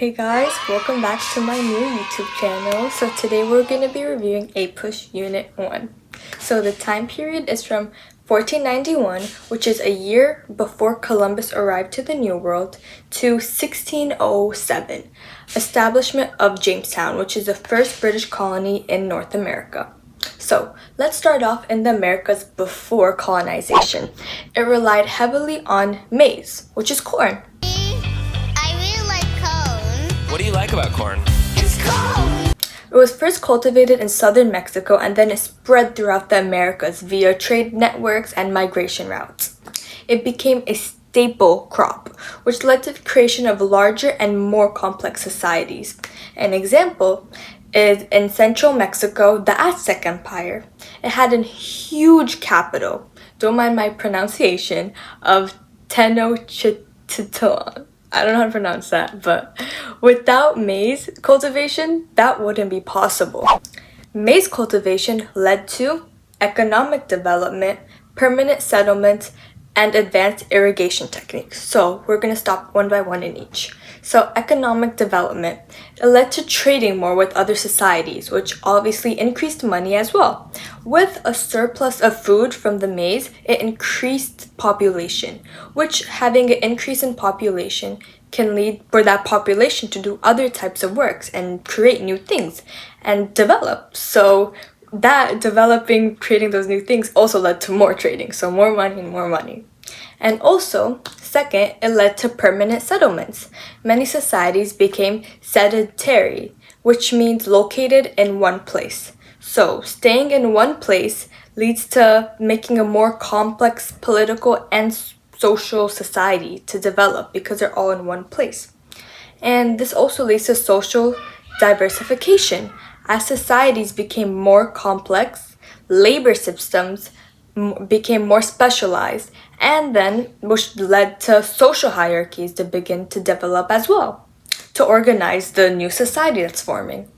Hey guys, welcome back to my new YouTube channel. So today we're going to be reviewing APUSH Unit 1. So the time period is from 1491, which is a year before Columbus arrived to the New World, to 1607, establishment of Jamestown, which is the first British colony in North America. So let's start off in the Americas before colonization. It relied heavily on maize, which is corn. What do you like about corn? It's cold! It was first cultivated in southern Mexico and then it spread throughout the Americas via trade networks and migration routes. It became a staple crop, which led to the creation of larger and more complex societies. An example is in central Mexico, the Aztec Empire. It had a huge capital, don't mind my pronunciation, of Tenochtitlan. I don't know how to pronounce that, but without maize cultivation, that wouldn't be possible. Maize cultivation led to economic development, permanent settlements, and advanced irrigation techniques. So we're going to stop one by one in each. So economic development, it led to trading more with other societies, which obviously increased money as well. With a surplus of food from the maize, it increased population, which having an increase in population can lead for that population to do other types of works and create new things and develop. So that developing, creating those new things also led to more trading, so more money and more money. And also, second, it led to permanent settlements. Many societies became sedentary, which means located in one place. So, staying in one place leads to making a more complex political and social society to develop because they're all in one place. And this also leads to social diversification. As societies became more complex, labor systems became more specialized, and then which led to social hierarchies to begin to develop as well, to organize the new society that's forming.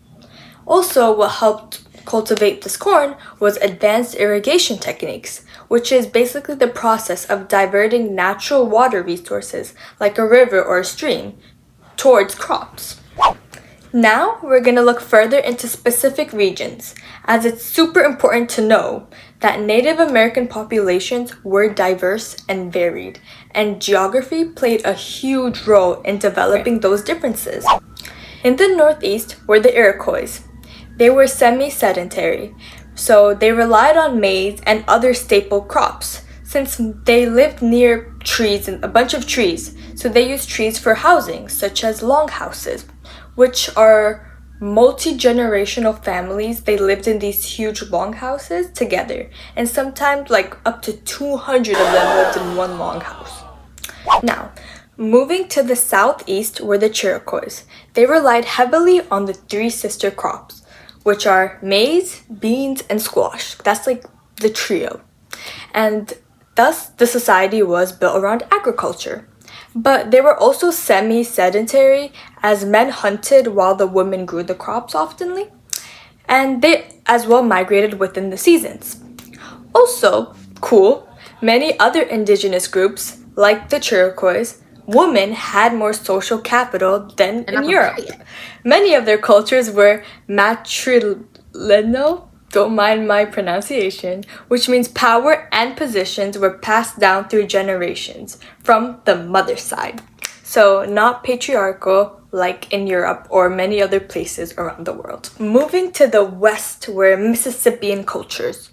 Also, what helped cultivate this corn was advanced irrigation techniques, which is basically the process of diverting natural water resources, like a river or a stream, towards crops. Now we're going to look further into specific regions, as it's super important to know that Native American populations were diverse and varied, and geography played a huge role in developing those differences. In the Northeast were the Iroquois. They were semi-sedentary, so they relied on maize and other staple crops, since they lived near trees and a bunch of trees, so they used trees for housing, such as longhouses, which are multi-generational families. They lived in these huge longhouses together, and sometimes like up to 200 of them lived in one longhouse. Now, moving to the southeast were the Chiricois. They relied heavily on the three sister crops, which are maize, beans, and squash. That's like the trio. And thus, the society was built around agriculture. But they were also semi-sedentary, as men hunted while the women grew the crops oftenly, and they as well migrated within the seasons. Also, cool, many other indigenous groups, like the Chiricois, women had more social capital than in Europe. Many of their cultures were matrilineal, don't mind my pronunciation, which means power and positions were passed down through generations from the mother's side. So not patriarchal like in Europe or many other places around the world. Moving to the west were Mississippian cultures.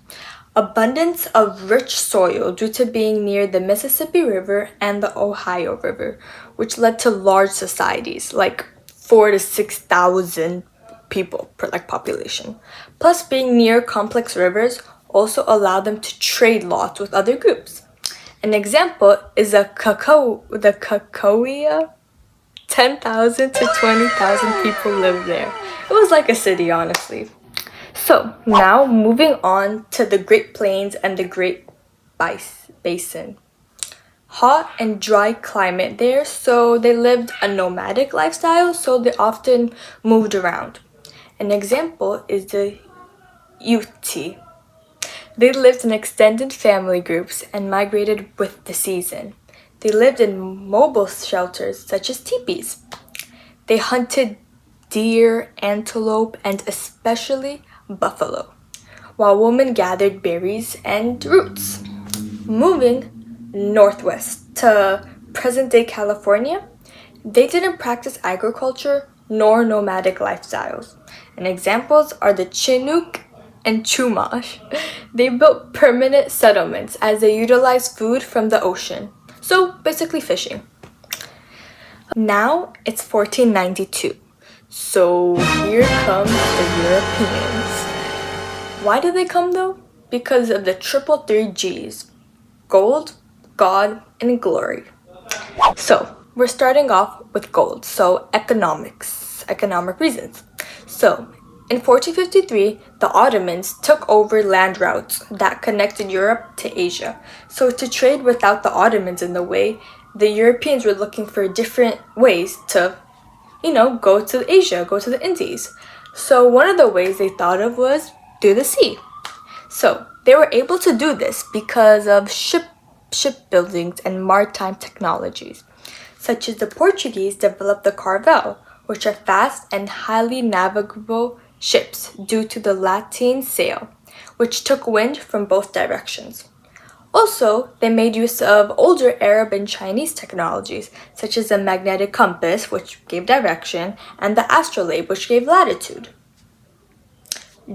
Abundance of rich soil due to being near the Mississippi River and the Ohio River, which led to large societies, like 4,000 to 6,000 people per population. Plus, being near complex rivers also allowed them to trade lots with other groups. An example is the Cacoia. 10,000 to 20,000 people lived there. It was like a city, honestly. So now moving on to the Great Plains and the Great Basin. Hot and dry climate there, so they lived a nomadic lifestyle, so they often moved around. An example is the Ute. They lived in extended family groups and migrated with the season. They lived in mobile shelters such as teepees. They hunted deer, antelope, and especially buffalo, while women gathered berries and roots. Moving northwest to present-day California, they didn't practice agriculture nor nomadic lifestyles. And examples are the Chinook and Chumash. They built permanent settlements as they utilized food from the ocean. So basically fishing. Now it's 1492. So here comes the Europeans. Why did they come though? Because of the triple three G's: gold, God, and glory. So we're starting off with gold, so economic reasons. So in 1453, the Ottomans took over land routes that connected Europe to Asia. So to trade without the Ottomans in the way, the Europeans were looking for different ways to, go to Asia, go to the Indies. So one of the ways they thought of was through the sea. So they were able to do this because of shipbuildings and maritime technologies, such as the Portuguese developed the Carvel, which are fast and highly navigable ships due to the lateen sail, which took wind from both directions. Also, they made use of older Arab and Chinese technologies, such as the magnetic compass, which gave direction, and the astrolabe, which gave latitude.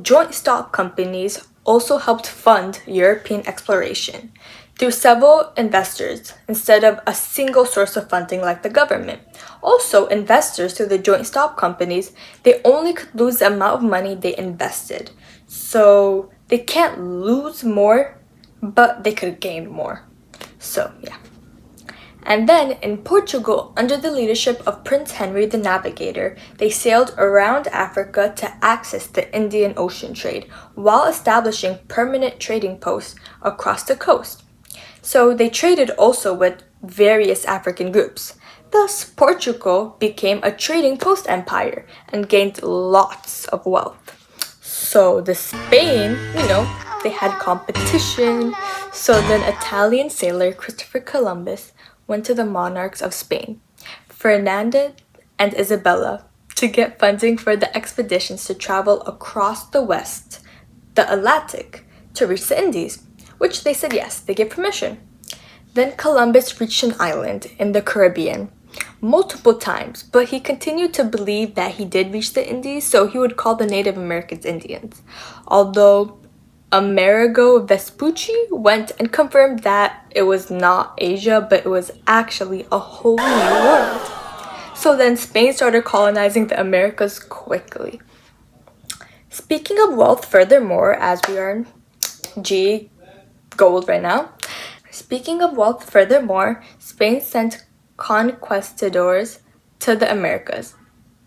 Joint stock companies also helped fund European exploration through several investors instead of a single source of funding like the government. Also, investors through the joint stock companies, they only could lose the amount of money they invested. So they can't lose more, but they could gain more. So yeah. And then in Portugal, under the leadership of Prince Henry the Navigator, they sailed around Africa to access the Indian Ocean trade while establishing permanent trading posts across the coast. So they traded also with various African groups. Thus, Portugal became a trading post empire and gained lots of wealth. So the Spain, they had competition. So then Italian sailor Christopher Columbus went to the monarchs of Spain, Ferdinand and Isabella, to get funding for the expeditions to travel across the West, the Atlantic, to reach the Indies, which they said yes, they gave permission. Then Columbus reached an island in the Caribbean multiple times, but he continued to believe that he did reach the Indies, so he would call the Native Americans Indians. Although Amerigo Vespucci went and confirmed that it was not Asia, but it was actually a whole new world. So then Spain started colonizing the Americas quickly. Speaking of wealth, furthermore, as we are in gold right now, Spain sent conquistadors to the Americas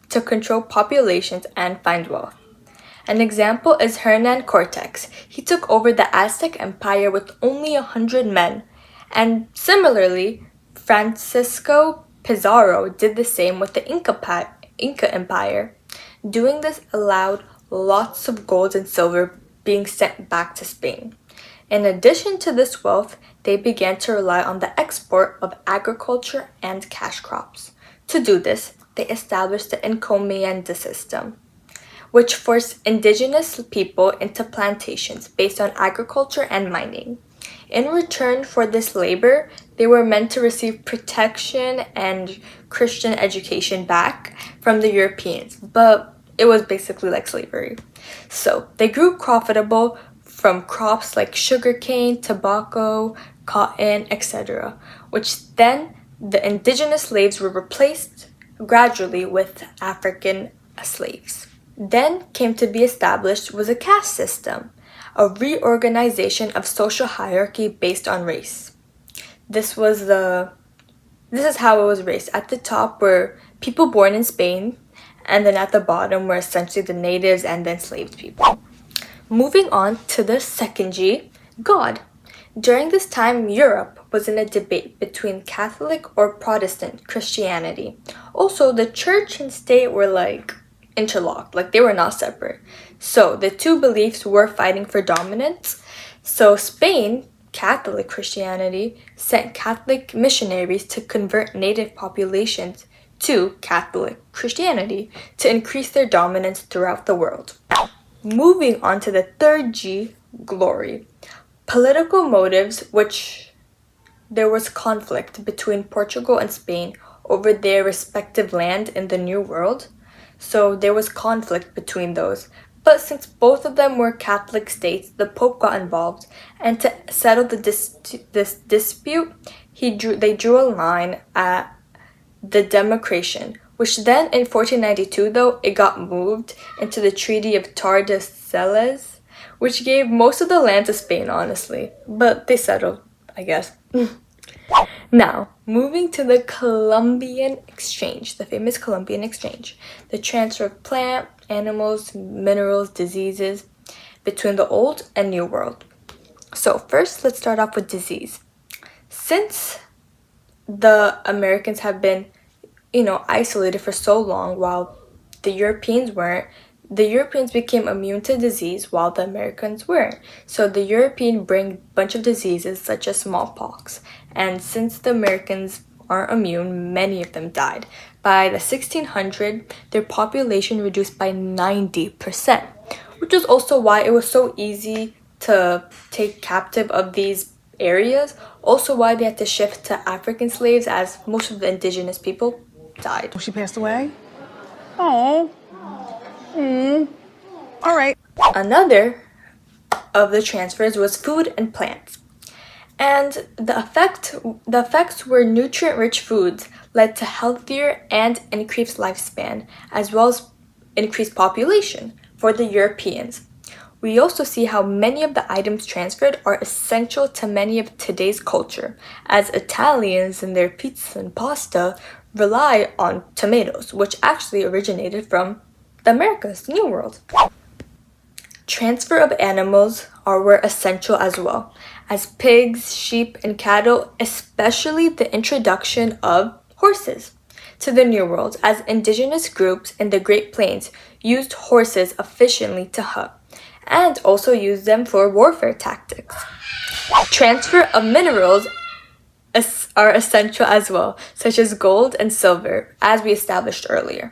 to control populations and find wealth. An example is Hernan Cortes. He took over the Aztec Empire with only 100 men. And similarly, Francisco Pizarro did the same with the Inca Empire. Doing this allowed lots of gold and silver being sent back to Spain. In addition to this wealth, they began to rely on the export of agriculture and cash crops. To do this, they established the encomienda system, which forced indigenous people into plantations based on agriculture and mining. In return for this labor, they were meant to receive protection and Christian education back from the Europeans, but it was basically like slavery. So they grew profitable from crops like sugarcane, tobacco, cotton, etc., which then the indigenous slaves were replaced gradually with African slaves. Then came to be established was a caste system, a reorganization of social hierarchy based on race. This is how it was raised. At the top were people born in Spain, and then at the bottom were essentially the natives and the enslaved people. Moving on to the second G, God. During this time, Europe was in a debate between Catholic or Protestant Christianity. Also, the church and state were interlocked, they were not separate. So the two beliefs were fighting for dominance. So Spain, Catholic Christianity, sent Catholic missionaries to convert native populations to Catholic Christianity to increase their dominance throughout the world. Now, moving on to the third G, glory. Political motives, which there was conflict between Portugal and Spain over their respective land in the New World. So there was conflict between those. But since both of them were Catholic states, the Pope got involved, and to settle this dispute, they drew a line at the Demarcation, which then in 1492, though, it got moved into the Treaty of Tordesillas, which gave most of the land to Spain, honestly. But they settled, I guess. Now, moving to the Columbian Exchange, the famous Columbian Exchange, the transfer of plant, animals, minerals, diseases between the Old and New World. So first, let's start off with disease. Since the Americans have been, isolated for so long while the Europeans weren't, the Europeans became immune to disease while the Americans weren't. So the Europeans bring a bunch of diseases such as smallpox. And since the Americans aren't immune, many of them died. By the 1600s, their population reduced by 90%, which is also why it was so easy to take captive of these areas. Also why they had to shift to African slaves, as most of the indigenous people died. She passed away? Oh. All right. Another of the transfers was food and plants. And the effects were nutrient-rich foods led to healthier and increased lifespan, as well as increased population for the Europeans. We also see how many of the items transferred are essential to many of today's culture, as Italians in their pizza and pasta rely on tomatoes, which actually originated from the Americas, the New World. Transfer of animals were essential as well, as pigs, sheep, and cattle, especially the introduction of horses to the New World, as indigenous groups in the Great Plains used horses efficiently to hunt, and also used them for warfare tactics. Transfer of minerals are essential as well, such as gold and silver, as we established earlier.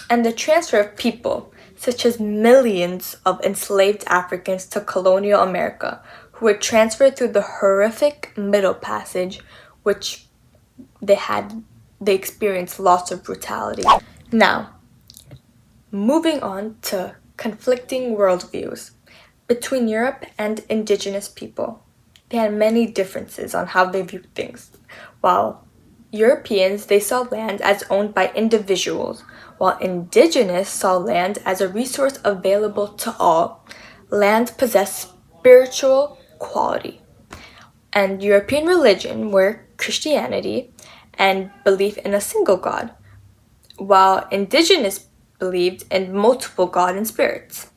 And the transfer of people, such as millions of enslaved Africans to colonial America, who were transferred through the horrific Middle Passage, which they experienced lots of brutality. Now, moving on to conflicting worldviews between Europe and indigenous people. They had many differences on how they viewed things. While Europeans, they saw land as owned by individuals, while indigenous saw land as a resource available to all. Land possessed spiritual quality. And European religion were Christianity and belief in a single God, while indigenous believed in multiple gods and spirits.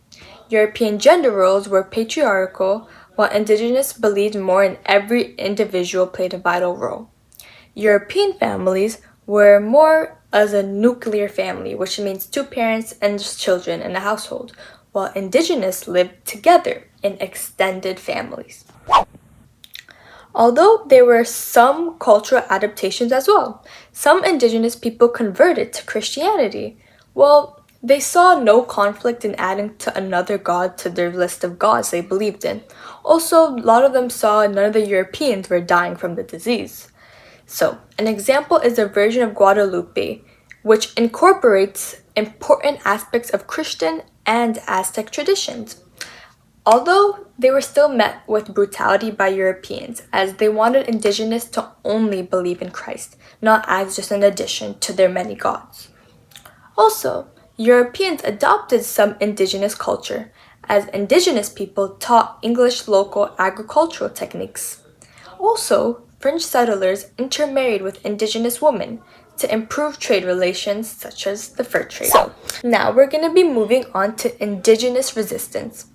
European gender roles were patriarchal, while indigenous believed more in every individual played a vital role. European families were more as a nuclear family, which means two parents and children in a household, while indigenous lived together in extended families. Although there were some cultural adaptations as well, some indigenous people converted to Christianity. Well, they saw no conflict in adding to another god to their list of gods they believed in. Also, a lot of them saw none of the Europeans were dying from the disease. So, an example is the version of Guadalupe, which incorporates important aspects of Christian and Aztec traditions. Although they were still met with brutality by Europeans, as they wanted indigenous to only believe in Christ, not as just an addition to their many gods. Also, Europeans adopted some indigenous culture, as indigenous people taught English local agricultural techniques. Also, French settlers intermarried with indigenous women to improve trade relations such as the fur trade. So, now we're going to be moving on to indigenous resistance.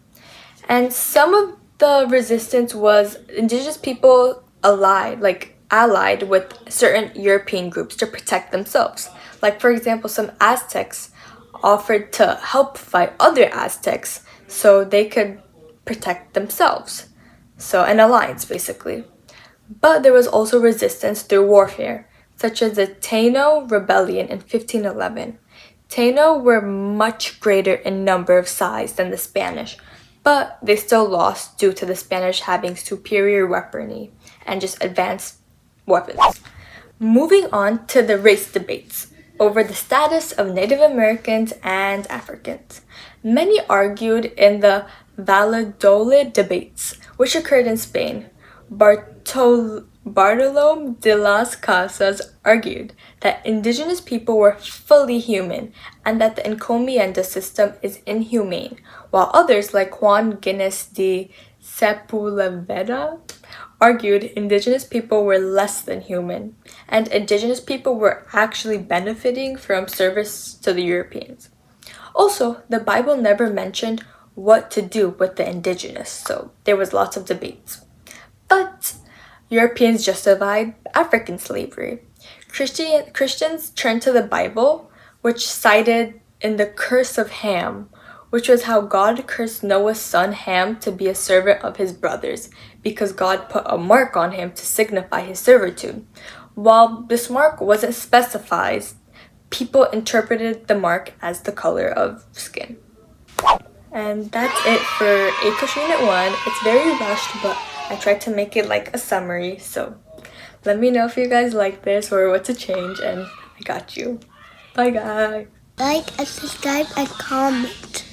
And some of the resistance was indigenous people allied with certain European groups to protect themselves. Like, for example, some Aztecs offered to help fight other Aztecs so they could protect themselves. So, an alliance, basically. But there was also resistance through warfare. such as the Taino Rebellion in 1511. Taino were much greater in number of size than the Spanish, but they still lost due to the Spanish having superior weaponry and just advanced weapons. Moving on to the race debates over the status of Native Americans and Africans. Many argued in the Valladolid debates, which occurred in Spain. Bartolome de las Casas argued that indigenous people were fully human and that the encomienda system is inhumane, while others like Juan Guinness de Sepulveda argued indigenous people were less than human and indigenous people were actually benefiting from service to the Europeans. Also, the Bible never mentioned what to do with the indigenous, so there was lots of debates. But Europeans justified African slavery. Christians turned to the Bible, which cited in the curse of Ham, which was how God cursed Noah's son Ham to be a servant of his brothers, because God put a mark on him to signify his servitude. While this mark wasn't specified, people interpreted the mark as the color of skin. And that's it for English Unit 1. It's very rushed, but I tried to make it like a summary, so let me know if you guys like this or what to change, and I got you. Bye guys! Like and subscribe and comment.